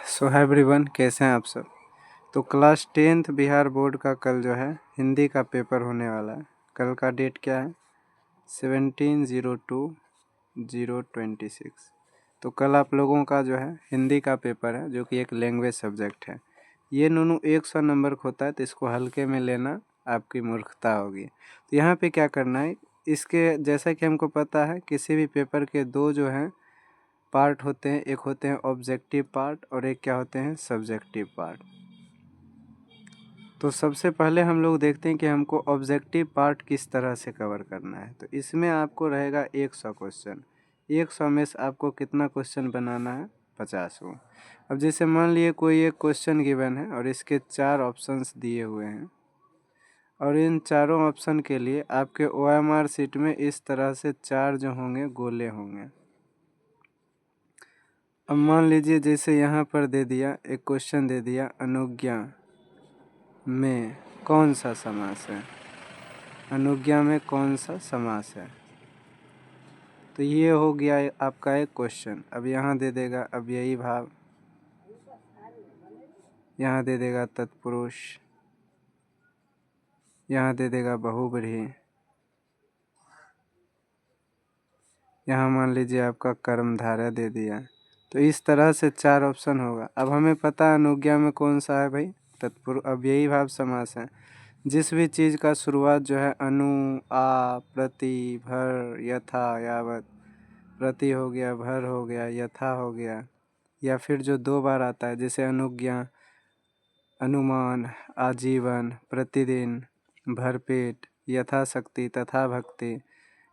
सो hi everyone, कैसे हैं आप सब। तो क्लास 10th बिहार बोर्ड का कल जो है हिंदी का पेपर होने वाला है। कल का डेट क्या है? 17/02/026। तो कल आप लोगों का जो है हिंदी का पेपर है, जो कि एक लैंग्वेज सब्जेक्ट है। ये नूनू 100 नंबर का होता है, तो इसको हल्के में लेना आपकी मूर्खता होगी। तो यहाँ पे क्या करना है, इसके जैसा कि हमको पता है किसी भी पेपर के दो जो हैं पार्ट होते हैं, एक होते हैं ऑब्जेक्टिव पार्ट और एक क्या होते हैं सब्जेक्टिव पार्ट। तो सबसे पहले हम लोग देखते हैं कि हमको ऑब्जेक्टिव पार्ट किस तरह से कवर करना है। तो इसमें आपको रहेगा 100 क्वेश्चन। 100 में से आपको कितना क्वेश्चन बनाना है? 50 को। अब जैसे मान लिए कोई एक क्वेश्चन गिवन है और इसके 4 ऑप्शंस दिए हुए हैं, और इन चारों ऑप्शन के लिए आपके OMR शीट में इस तरह से 4 जो होंगे गोले होंगे। अब मान लीजिए जैसे यहाँ पर दे दिया, एक क्वेश्चन दे दिया, अनुज्ञा में कौन सा समास है, अनुज्ञा में कौन सा समास है। तो ये हो गया आपका एक क्वेश्चन। अब यहाँ दे देगा अब यही भाव, यहाँ दे देगा तत्पुरुष, यहाँ दे देगा बहुब्रीहि, यहाँ मान लीजिए आपका कर्मधारय दे दिया। तो इस तरह से 4 ऑप्शन होगा। अब हमें पता है अनुज्ञा में कौन सा है भाई, तत्पुरुष। अब यही भाव समास है। जिस भी चीज़ का शुरुआत जो है अनु, आ, प्रति, भर, यथा, यावत, प्रति हो गया, भर हो गया, यथा हो गया, या फिर जो 2 बार आता है जैसे अनुज्ञा, अनुमान, आजीवन, प्रतिदिन, भरपेट, यथाशक्ति, तथा भक्ति,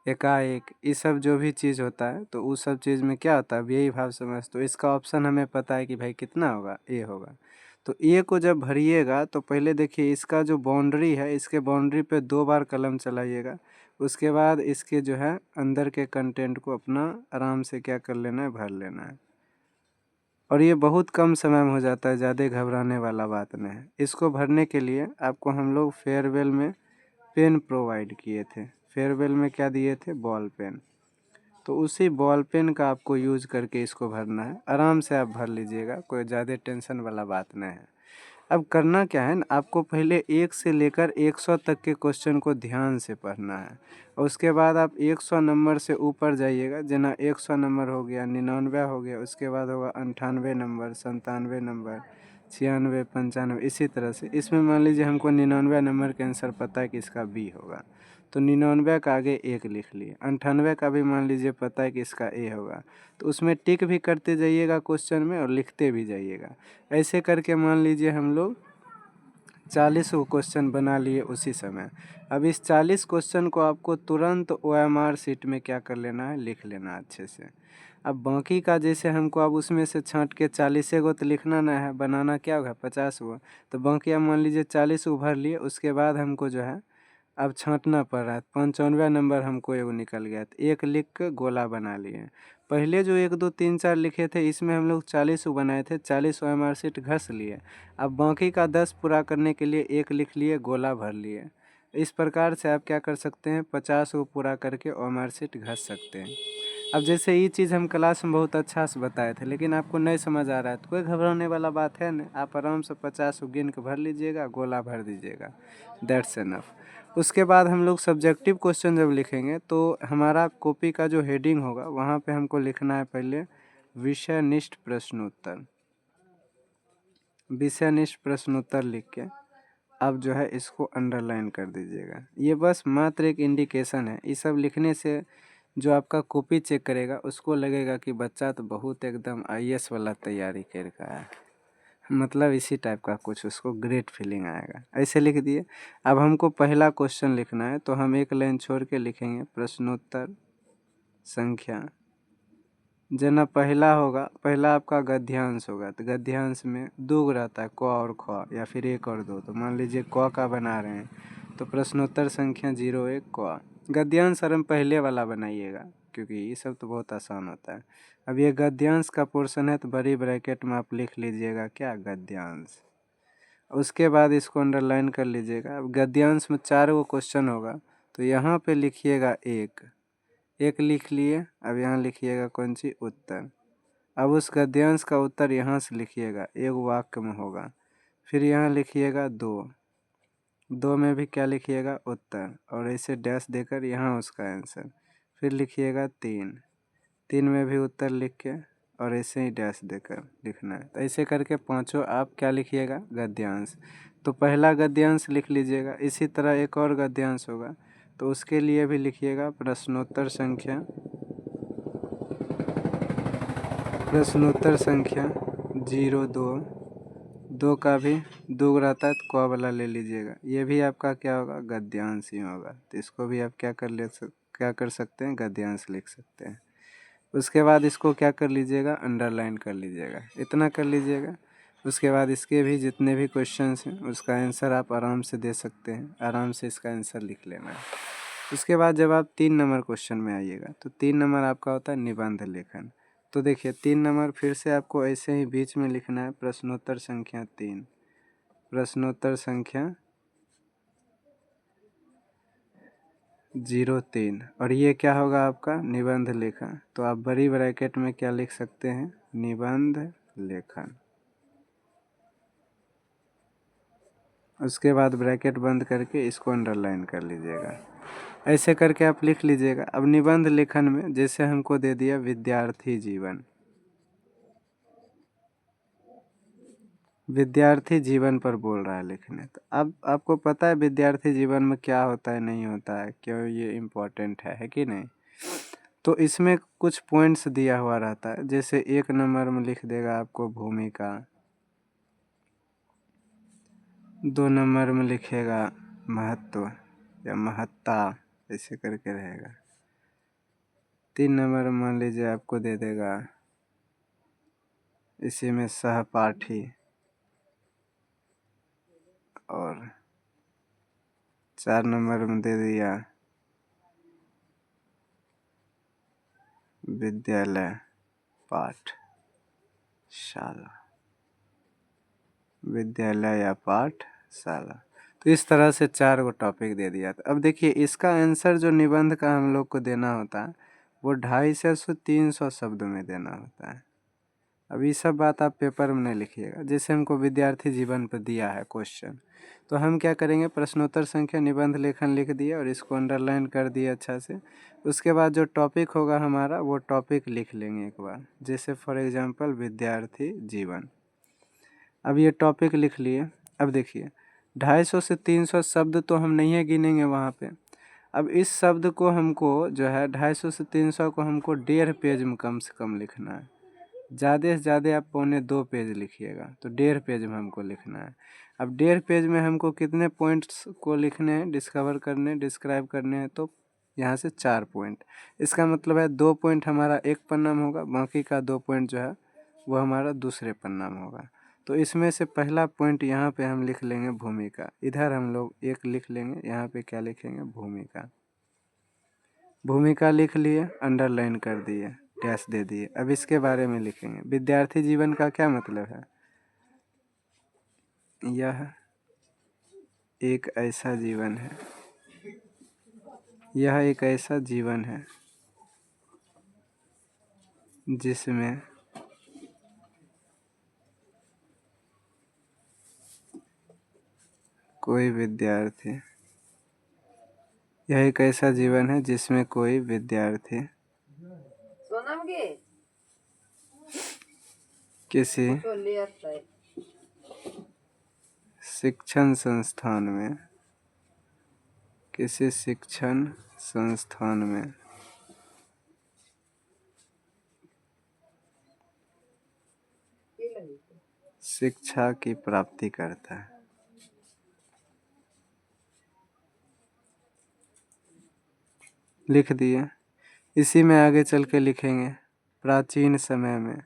एकाएक, ये सब जो भी चीज़ होता है तो उस सब चीज़ में क्या होता है, यही भाव समास। तो इसका ऑप्शन हमें पता है कि भाई कितना होगा, ए होगा। तो ए को जब भरिएगा तो पहले देखिए इसका जो बाउंड्री है, इसके बाउंड्री पे 2 बार कलम चलाइएगा। उसके बाद इसके जो है अंदर के कंटेंट को अपना आराम से क्या कर लेना है, भर लेना है। और ये बहुत कम समय में हो जाता है, ज़्यादा घबराने वाला बात नहीं है। इसको भरने के लिए आपको हम लोग फेयरवेल में पेन प्रोवाइड किए थे। फेयरवेल में क्या दिए थे? Ball pen. तो उसी बॉल पेन का आपको यूज करके इसको भरना है। आराम से आप भर लीजिएगा, कोई ज़्यादा टेंशन वाला बात नहीं है। अब करना क्या है ना, आपको पहले 1 से लेकर 100 तक के क्वेश्चन को ध्यान से पढ़ना है, और उसके बाद आप 100 नंबर से ऊपर जाइएगा। जना 100 नंबर हो गया, 99 हो गया, उसके बाद होगा 98 नंबर, 97 नंबर, 96, 95, इसी तरह से। इसमें मान लीजिए हमको 99 नंबर के आंसर पता है कि इसका बी होगा, तो 99 का आगे 1 लिख लिए। 98 का भी मान लीजिए पता है कि इसका ए होगा, तो उसमें टिक भी करते जाइएगा क्वेश्चन में और लिखते भी जाइएगा। ऐसे करके मान लीजिए हम लोग 40 को क्वेश्चन बना लिए उसी समय। अब इस 40 क्वेश्चन को आपको तुरंत OMR शीट में क्या कर लेना है, लिख लेना अच्छे से। अब बाकी का जैसे हमको अब उसमें से छांट के 40 गो तो लिखना ना है, बनाना क्या होगा 50 गो। तो बाकी अब मान लीजिए 40 को भर लिए, उसके बाद हमको जो है अब छाँटना पड़ रहा है। 95 नंबर हमको एगो निकल गया, तो 1 लिख कर गोला बना लिए। पहले जो 1 2 3 4 लिखे थे, इसमें हम लोग 40 को बनाए थे, 40 OMR शीट घस लिए। अब बाकी का 10 पूरा करने के लिए 1 लिख लिए, गोला भर लिए। इस प्रकार से आप क्या कर सकते हैं, 50 को पूरा करके OMR शीट घस सकते हैं। अब जैसे ये चीज़ हम क्लास में बहुत अच्छा से बताए थे, लेकिन आपको नहीं समझ आ रहा है, तो कोई घबराने वाला बात है नहीं। आप आराम से 50 को गिन के भर लीजिएगा, गोला भर दीजिएगा, दैट्स इनफ। उसके बाद हम लोग सब्जेक्टिव क्वेश्चन जब लिखेंगे तो हमारा कॉपी का जो हेडिंग होगा वहाँ पे हमको लिखना है पहले विषयनिष्ठ प्रश्नोत्तर। विषयनिष्ठ प्रश्नोत्तर लिख के अब जो है इसको अंडरलाइन कर दीजिएगा। ये बस मात्र एक इंडिकेशन है। ये सब लिखने से जो आपका कॉपी चेक करेगा उसको लगेगा कि बच्चा तो बहुत एकदम IAS वाला तैयारी कर रहा है, मतलब इसी टाइप का कुछ उसको ग्रेट फीलिंग आएगा। ऐसे लिख दिए। अब हमको पहला क्वेश्चन लिखना है, तो हम एक लाइन छोड़ के लिखेंगे प्रश्नोत्तर संख्या। जना पहला होगा, पहला आपका गद्यांश होगा, तो गद्यांश में 2 रहता है, क और ख, या फिर 1 और 2। तो मान लीजिए क का बना रहे हैं, तो प्रश्नोत्तर संख्या 01 क। गद्यांश सर हम पहले वाला बनाइएगा, क्योंकि ये सब तो बहुत आसान होता है। अब ये गद्यांश का पोर्शन है, तो बड़ी ब्रैकेट में आप लिख लीजिएगा क्या, गद्यांश। उसके बाद इसको अंडरलाइन कर लीजिएगा। अब गद्यांश में 4 गो क्वेश्चन होगा, तो यहाँ पे लिखिएगा 1 लिख लिए। अब यहाँ लिखिएगा कौन सी, उत्तर। अब उस गद्यांश का उत्तर यहाँ से लिखिएगा, एक वाक्य में होगा। फिर यहाँ लिखिएगा 2, 2 में भी क्या लिखिएगा, उत्तर, और ऐसे डैश देकर यहाँ उसका आंसर। फिर लिखिएगा 3, 3 में भी उत्तर लिख के और ऐसे ही डैश देकर लिखना है। तो ऐसे करके पांचों आप क्या लिखिएगा, गद्यांश। तो पहला गद्यांश लिख लीजिएगा। इसी तरह एक और गद्यांश होगा, तो उसके लिए भी लिखिएगा प्रश्नोत्तर संख्या 02, 2 का भी 2 रहता है तो क वाला ले लीजिएगा। ये भी आपका क्या होगा, गद्यांश ही होगा। तो इसको भी आप क्या कर सकते हैं, गद्यांश लिख सकते हैं। उसके बाद इसको क्या कर लीजिएगा, अंडरलाइन कर लीजिएगा, इतना कर लीजिएगा। उसके बाद इसके भी जितने भी क्वेश्चंस हैं उसका आंसर आप आराम से दे सकते हैं, आराम से इसका आंसर लिख लेना है। उसके बाद जब आप 3 नंबर क्वेश्चन में आइएगा तो 3 नंबर आपका होता है निबंध लेखन। तो देखिए 3 नंबर फिर से आपको ऐसे ही बीच में लिखना है, प्रश्नोत्तर संख्या 3, प्रश्नोत्तर संख्या 03, और ये क्या होगा आपका, निबंध लेखन। तो आप बड़ी ब्रैकेट में क्या लिख सकते हैं, निबंध लेखन। उसके बाद ब्रैकेट बंद करके इसको अंडरलाइन कर लीजिएगा। ऐसे करके आप लिख लीजिएगा। अब निबंध लेखन में जैसे हमको दे दिया विद्यार्थी जीवन, विद्यार्थी जीवन पर बोल रहा है लिखने। तो अब आपको पता है विद्यार्थी जीवन में क्या होता है, नहीं होता है, क्यों ये इम्पोर्टेंट है कि नहीं। तो इसमें कुछ पॉइंट्स दिया हुआ रहता है, जैसे 1 नंबर में लिख देगा आपको भूमिका, 2 नंबर में लिखेगा महत्व या महत्ता, ऐसे करके रहेगा। 3 नंबर मान लीजिए आपको दे देगा इसी में सहपाठी, और 4 नंबर में दे दिया विद्यालय पाठशाला, विद्यालय या पाठशाला। तो इस तरह से 4 टॉपिक दे दिया था। अब देखिए इसका आंसर जो निबंध का हम लोग को देना होता है वो 250 से 300 शब्द में देना होता है। अब ये सब बात आप पेपर में नहीं लिखिएगा। जैसे हमको विद्यार्थी जीवन पर दिया है क्वेश्चन, तो हम क्या करेंगे, प्रश्नोत्तर संख्या निबंध लेखन लिख दिए और इसको अंडरलाइन कर दिए अच्छा से। उसके बाद जो टॉपिक होगा हमारा वो टॉपिक लिख लेंगे एक बार, जैसे फॉर एग्जांपल विद्यार्थी जीवन। अब ये टॉपिक लिख लिए। अब देखिए 250 से 300 शब्द तो हम नहीं है गिनेंगे वहाँ पे। अब इस शब्द को हमको जो है 250 से 300 को हमको 1.5 पेज में कम से कम लिखना है। ज़्यादा से ज़्यादा आप 2.25 पेज लिखिएगा, तो 1.5 पेज में हमको लिखना है। अब 1.5 पेज में हमको कितने पॉइंट्स को लिखने हैं, डिस्कवर करने, डिस्क्राइब करने हैं, तो यहाँ से 4 पॉइंट। इसका मतलब है 2 पॉइंट हमारा एक पन्ना में होगा, बाकी का 2 पॉइंट जो है वो हमारा दूसरे पन्ना में होगा। तो इसमें से पहला पॉइंट यहाँ पे हम लिख लेंगे भूमिका। इधर हम लोग एक लिख लेंगे, यहाँ पे क्या लिखेंगे, भूमिका। भूमिका लिख लिए, अंडरलाइन कर दिए, डैश दे दिए। अब इसके बारे में लिखेंगे, विद्यार्थी जीवन का क्या मतलब है, यह एक ऐसा जीवन है, यह एक ऐसा जीवन है जिसमें कोई विद्यार्थी, यह एक ऐसा जीवन है जिसमें कोई विद्यार्थी किसी शिक्षण संस्थान में, किसी शिक्षण संस्थान में शिक्षा की प्राप्ति करता है। लिख दिए। इसी में आगे चल के लिखेंगे प्राचीन समय में,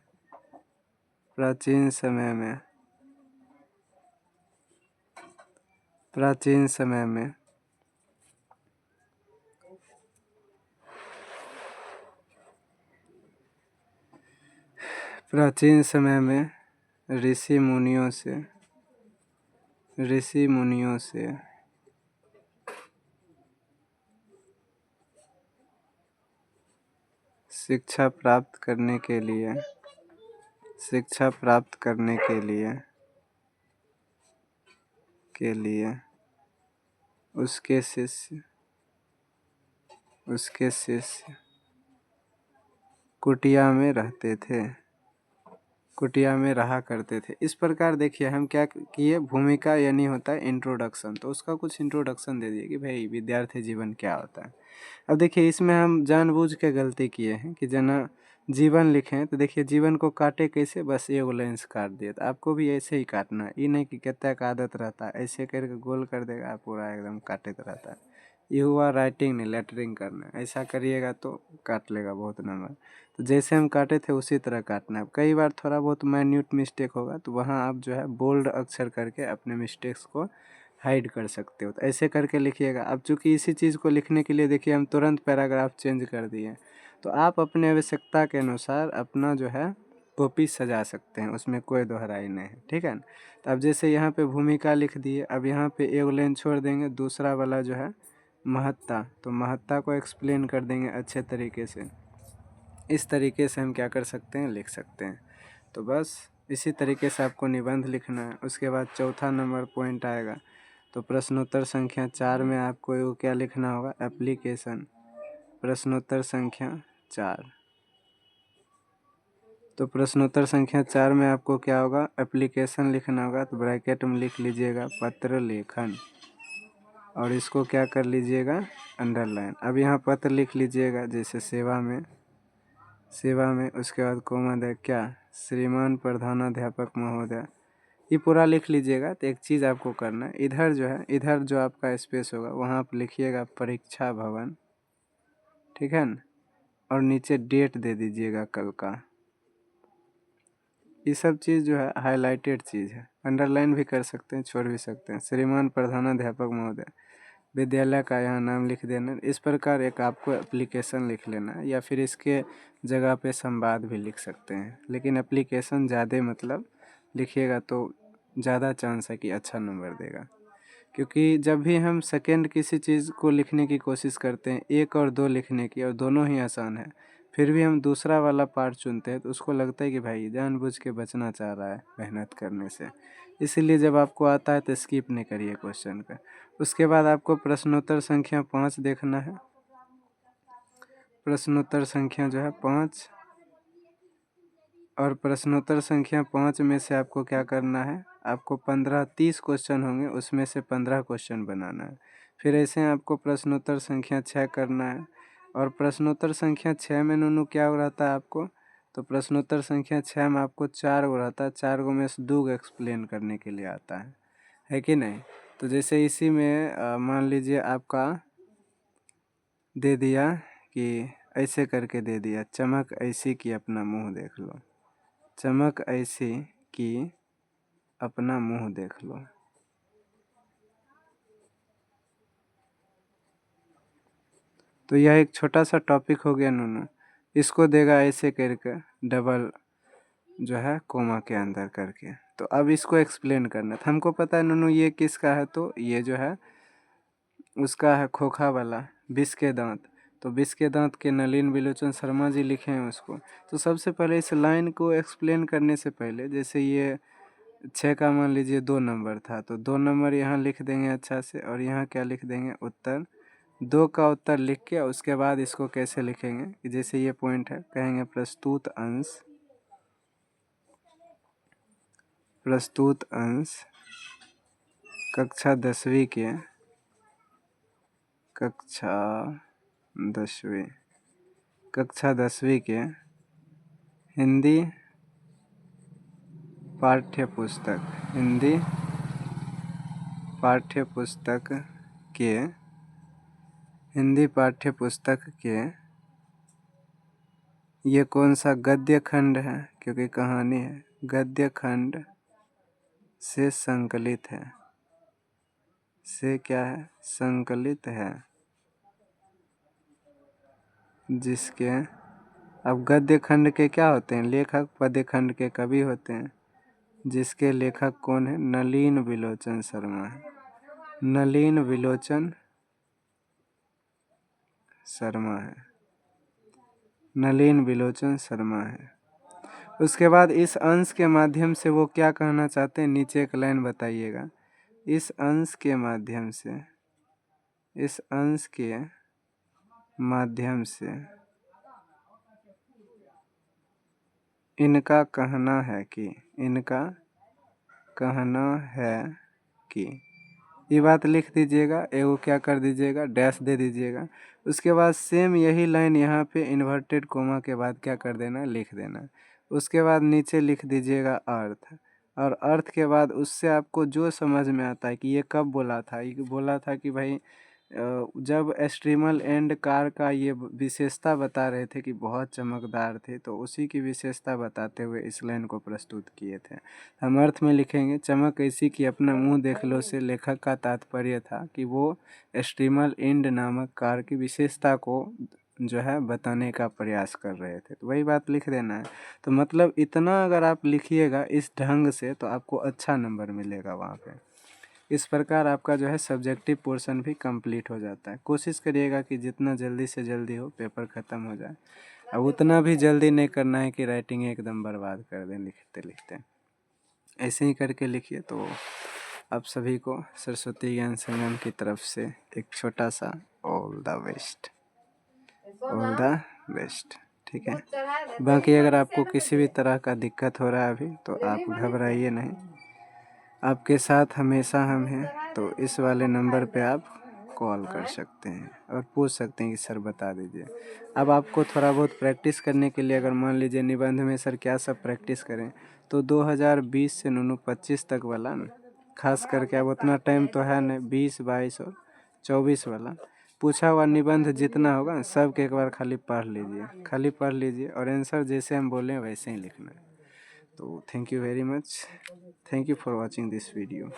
प्राचीन समय में, प्राचीन समय में प्राचीन समय में ऋषि मुनियों से शिक्षा प्राप्त करने के लिए शिक्षा प्राप्त करने के लिए उसके शिष्य कुटिया में रहा करते थे। इस प्रकार देखिए हम क्या किए, भूमिका यानी होता है इंट्रोडक्शन, तो उसका कुछ इंट्रोडक्शन दे दिए कि भाई विद्यार्थी जीवन क्या होता है। अब देखिए इसमें हम जानबूझ के गलती किए हैं कि जना जीवन लिखें, तो देखिए जीवन को काटे कैसे, बस एगो लाइन से काट दिया। तो आपको भी ऐसे ही काटना है, ये नहीं कि कितना का आदत रहता है ऐसे करके गोल कर देगा पूरा एकदम काटते रहता है। ये हुआ राइटिंग नहीं, लेटरिंग करना, ऐसा करिएगा तो काट लेगा बहुत नंबर। तो जैसे हम काटे थे उसी तरह काटना है। कई बार थोड़ा बहुत माइन्यूट मिस्टेक होगा तो वहाँ आप जो है बोल्ड अक्षर करके अपने मिस्टेक्स को हाइड कर सकते हो। तो ऐसे करके लिखिएगा। अब चूँकि इसी चीज़ को लिखने के लिए देखिए हम तुरंत पैराग्राफ चेंज कर दिए, तो आप अपने आवश्यकता के अनुसार अपना जो है कॉपी सजा सकते हैं, उसमें कोई दोहराई नहीं है, ठीक है ना। तो अब जैसे यहाँ पे भूमिका लिख दिए, अब यहाँ पे एक लाइन छोड़ देंगे, दूसरा वाला जो है महत्ता, तो महत्ता को एक्सप्लेन कर देंगे अच्छे तरीके से। इस तरीके से हम क्या कर सकते हैं, लिख सकते हैं। तो बस इसी तरीके से आपको निबंध लिखना है। उसके बाद चौथा नंबर पॉइंट आएगा, तो प्रश्नोत्तर संख्या 4 में आपको क्या लिखना होगा, एप्लीकेशन। प्रश्नोत्तर संख्या 4, तो प्रश्नोत्तर संख्या 4 में आपको क्या होगा, एप्लीकेशन लिखना होगा। तो ब्रैकेट में लिख लीजिएगा पत्र लेखन, और इसको क्या कर लीजिएगा, अंडरलाइन। अब यहाँ पत्र लिख लीजिएगा, जैसे सेवा में, उसके बाद कोमा दे क्या, श्रीमान प्रधानाध्यापक महोदय, ये पूरा लिख लीजिएगा। तो एक चीज़ आपको करना है, इधर जो है, इधर जो आपका स्पेस होगा वहाँ आप लिखिएगा परीक्षा भवन, ठीक है ना, और नीचे डेट दे दीजिएगा कल का। ये सब चीज़ जो है हाईलाइटेड चीज़ है, अंडरलाइन भी कर सकते हैं, छोड़ भी सकते हैं। श्रीमान प्रधानाध्यापक महोदय, विद्यालय का यहाँ नाम लिख देना। इस प्रकार एक आपको एप्लीकेशन लिख लेना है, या फिर इसके जगह पे संवाद भी लिख सकते हैं, लेकिन एप्लीकेशन ज़्यादा मतलब लिखिएगा तो ज़्यादा चांस है कि अच्छा नंबर देगा। क्योंकि जब भी हम सेकेंड किसी चीज़ को लिखने की कोशिश करते हैं, 1 और 2 लिखने की, और दोनों ही आसान है, फिर भी हम दूसरा वाला पार्ट चुनते हैं, तो उसको लगता है कि भाई जानबूझ के बचना चाह रहा है मेहनत करने से। इसीलिए जब आपको आता है तो स्किप नहीं करिए क्वेश्चन का। उसके बाद आपको प्रश्नोत्तर संख्या 5 देखना है। प्रश्नोत्तर संख्या जो है 5, और प्रश्नोत्तर संख्या 5 में से आपको क्या करना है, आपको 30 क्वेश्चन होंगे, उसमें से 15 क्वेश्चन बनाना है। फिर ऐसे आपको प्रश्नोत्तर संख्या 6 करना है, और प्रश्नोत्तर संख्या 6 में नूनू क्या हो रहता है आपको, तो प्रश्नोत्तर संख्या 6 में आपको 4 गो रहता है, 4 गो में से 2 गो एक्सप्लेन करने के लिए आता है कि नहीं। तो जैसे इसी में मान लीजिए आपका दे दिया कि ऐसे करके दे दिया, चमक ऐसी कि अपना मुंह देख लो, चमक ऐसी कि अपना मुंह देख लो। तो यह एक छोटा सा टॉपिक हो गया नूनू, इसको देगा ऐसे करके डबल जो है कोमा के अंदर करके। तो अब इसको एक्सप्लेन करना था, हमको पता है नूनू ये किसका है, तो ये जो है उसका है खोखा वाला, विष के दांत। तो विष के दांत के नलिन विलोचन शर्मा जी लिखे हैं उसको। तो सबसे पहले इस लाइन को एक्सप्लेन करने से पहले, जैसे ये 6 का मान लीजिए 2 नंबर था, तो 2 नंबर यहाँ लिख देंगे अच्छा से, और यहाँ क्या लिख देंगे, उत्तर। 2 का उत्तर लिख के उसके बाद इसको कैसे लिखेंगे कि जैसे ये पॉइंट है, कहेंगे प्रस्तुत अंश कक्षा 10वीं के, कक्षा 10वीं के हिंदी पाठ्य पुस्तक के ये कौन सा गद्य खंड है, क्योंकि कहानी है, गद्य खंड से संकलित है, से क्या है, संकलित है, जिसके, अब गद्य खंड के क्या होते हैं, लेखक, पद्य खंड के कवि होते हैं, जिसके लेखक कौन है, नलिन विलोचन शर्मा है, नलिन विलोचन शर्मा है, नलिन विलोचन शर्मा है। उसके बाद इस अंश के माध्यम से वो क्या कहना चाहते हैं, नीचे एक लाइन बताइएगा। इस अंश के माध्यम से, इस अंश के माध्यम से इनका कहना है कि, इनका कहना है कि, ये बात लिख दीजिएगा, एगो क्या कर दीजिएगा, डैश दे दीजिएगा। उसके बाद सेम यही लाइन यहाँ पे इन्वर्टेड कोमा के बाद क्या कर देना, लिख देना। उसके बाद नीचे लिख दीजिएगा अर्थ, और अर्थ के बाद उससे आपको जो समझ में आता है कि ये कब बोला था, ये बोला था कि भाई जब स्ट्रीमल एंड कार का ये विशेषता बता रहे थे कि बहुत चमकदार थे, तो उसी की विशेषता बताते हुए इस लाइन को प्रस्तुत किए थे। हम अर्थ में लिखेंगे, चमक ऐसी कि अपना मुंह देख लो से लेखक का तात्पर्य था कि वो स्ट्रीमल एंड नामक कार की विशेषता को जो है बताने का प्रयास कर रहे थे, तो वही बात लिख देना है। तो मतलब इतना अगर आप लिखिएगा इस ढंग से तो आपको अच्छा नंबर मिलेगा वहाँ पे। इस प्रकार आपका जो है सब्जेक्टिव पोर्शन भी कंप्लीट हो जाता है। कोशिश करिएगा कि जितना जल्दी से जल्दी हो पेपर ख़त्म हो जाए। अब उतना भी जल्दी नहीं करना है कि राइटिंग एकदम बर्बाद कर दें लिखते लिखते। ऐसे ही करके लिखिए तो आप सभी को सरस्वती ज्ञान संगम की तरफ से एक छोटा सा all the best, all the best. ठीक है, बाकी अगर आपको किसी भी तरह का दिक्कत हो रहा है अभी तो आप घबराइए नहीं, आपके साथ हमेशा हम हैं। तो इस वाले नंबर पे आप कॉल कर सकते हैं और पूछ सकते हैं कि सर बता दीजिए। अब आपको थोड़ा बहुत प्रैक्टिस करने के लिए, अगर मान लीजिए निबंध में सर क्या सब प्रैक्टिस करें, तो 2020 से 25 तक वाला ना, खास करके अब उतना टाइम तो है नहीं, 20, 22 और 24 वाला पूछा हुआ निबंध जितना होगा ना सब के एक बार खाली पढ़ लीजिए, खाली पढ़ लीजिए और आंसर जैसे हम बोलें वैसे ही लिखना है। तो thank you very much, thank you for watching this video.